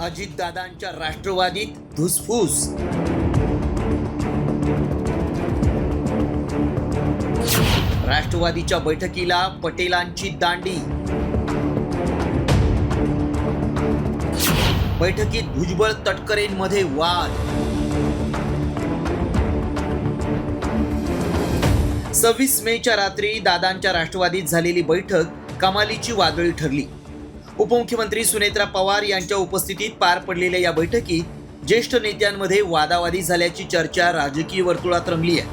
अजितदादांच्या राष्ट्रवादीत धुसफूस. राष्ट्रवादीच्या बैठकीला पटेलांची दांडी. बैठकीत भुजबळ तटकरेंमध्ये वाद. 26 मेच्या रात्री दादांच्या राष्ट्रवादीत झालेली बैठक कमालीची वादळी ठरली. उपमुख्यमंत्री सुनेत्रा पवार यांच्या उपस्थितीत पार पडलेल्या या बैठकीत ज्येष्ठ नेत्यांमध्ये वादावादी झाल्याची चर्चा राजकीय वर्तुळात रंगली आहे.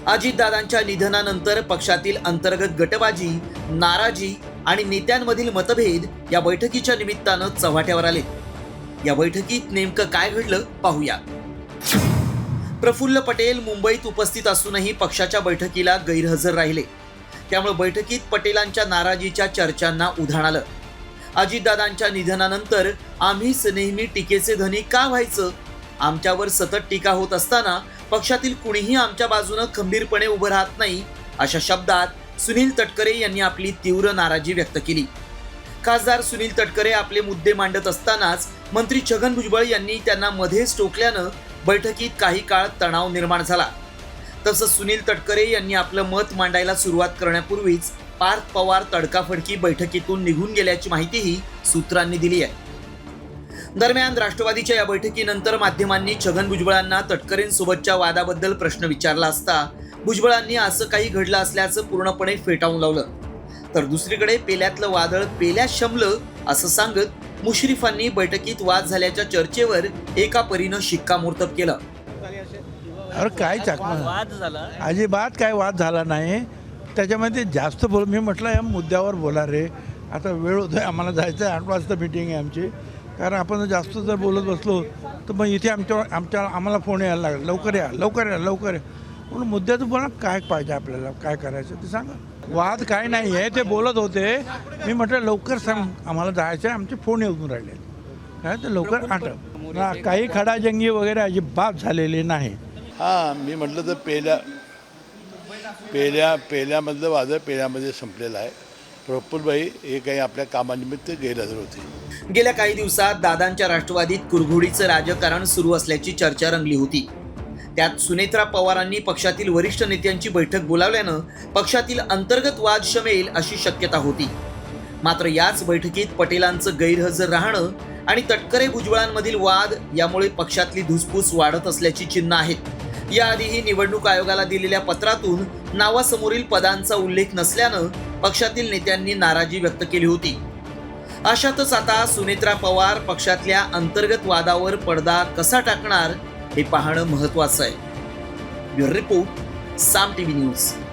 अजितदादांच्या निधनानंतर पक्षातील अंतर्गत गटबाजी, नाराजी आणि नेत्यांमधील मतभेद या बैठकीच्या निमित्तानं चव्हाट्यावर आले. या बैठकीत नेमकं काय घडलं पाहूया. प्रफुल्ल पटेल मुंबईत उपस्थित असूनही पक्षाच्या बैठकीला गैरहजर राहिले. त्यामुळे बैठकीत पटेलांच्या नाराजीच्या चर्चांना उधाण आलं. अजितदादांच्या निधनानंतर आम्हीच नेहमी टीकेचे धनी का व्हायचं? आमच्यावर सतत टीका होत असताना पक्षातील कुणीही आमच्या बाजूनं खंबीरपणे उभं राहत नाही, अशा शब्दात सुनील तटकरे यांनी आपली तीव्र नाराजी व्यक्त केली. खासदार सुनील तटकरे आपले मुद्दे मांडत असतानाच मंत्री छगन भुजबळ यांनी त्यांना मध्येच टोकल्यानं बैठकीत काही काळ तणाव निर्माण झाला. तसंच सुनील तटकरे यांनी आपलं मत मांडायला सुरुवात करण्यापूर्वीच पार्थ पवार तडकाफडकी बैठकीतून निघून गेल्याची माहितीही सूत्रांनी दिली आहे. दरम्यान राष्ट्रवादीच्या या बैठकीनंतर माध्यमांनी छगन भुजबळांना तटकरेंसोबतच्या वादाबद्दल प्रश्न विचारला असता भुजबळांनी असं काही घडलं असल्याचं पूर्णपणे फेटाळून लावलं. तर दुसरीकडे पेल्यातलं वादळ पेल्यात शमलं असं सांगत मुश्रीफांनी बैठकीत वाद झाल्याच्या चर्चेवर एका परीनं शिक्कामोर्तब केलं. अरे काय वाद झाला, अजिबात काय वाद झाला नाही. त्याच्यामध्ये जास्त मी म्हटलं या मुद्द्यावर बोला रे, आता वेळ होतोय, आम्हाला जायचं आहे, 8 वाजता मीटिंग आहे आमची. कारण आपण जास्त जर बोलत बसलो तर मग इथे आम्हाला फोन यायला लागला, लवकर या लवकर या लवकर या. म्हणून मुद्द्याचं बोला, काय पाहिजे आपल्याला, काय करायचं ते सांगा. वाद काय नाही आहे, ते बोलत होते. मी म्हटलं लवकर सांग, आम्हाला जायचं आहे, आमचे फोन येऊन राहिले काय, तर लवकर आठव. काही खडाजंगी वगैरे अजिबात झालेली नाही. हां, मी म्हटलं तर पेल्यामधलं वादळ पेल्यामध्ये संपलेलं आहे. प्रफुल्लभाई हे काही आपल्या कामानिमित्त गैरहजर होते. गेल्या काही दिवसात दादांच्या राष्ट्रवादीत कुरघोडीचं राजकारण सुरू असल्याची चर्चा रंगली होती. त्यात सुनेत्रा पवारांनी पक्षातील वरिष्ठ नेत्यांची बैठक बोलावल्यानं पक्षातील अंतर्गत वाद शमेल अशी शक्यता होती. मात्र याच बैठकीत पटेलांचं गैरहजर राहणं आणि तटकरे भुजबळांमधील वाद यामुळे पक्षातली धुसफूस वाढत असल्याची चिन्ह आहेत. याआधीही निवडणूक आयोगाला दिलेल्या पत्रातून नावासमोरील पदांचा उल्लेख नसल्यानं पक्षातील नेत्यांनी नाराजी व्यक्त केली होती. अशातच आता सुनेत्रा पवार पक्षातल्या अंतर्गत वादावर पडदा कसा टाकणार हे पाहणं महत्त्वाचं आहे. ब्युरो रिपोर्ट, साम टीव्ही न्यूज.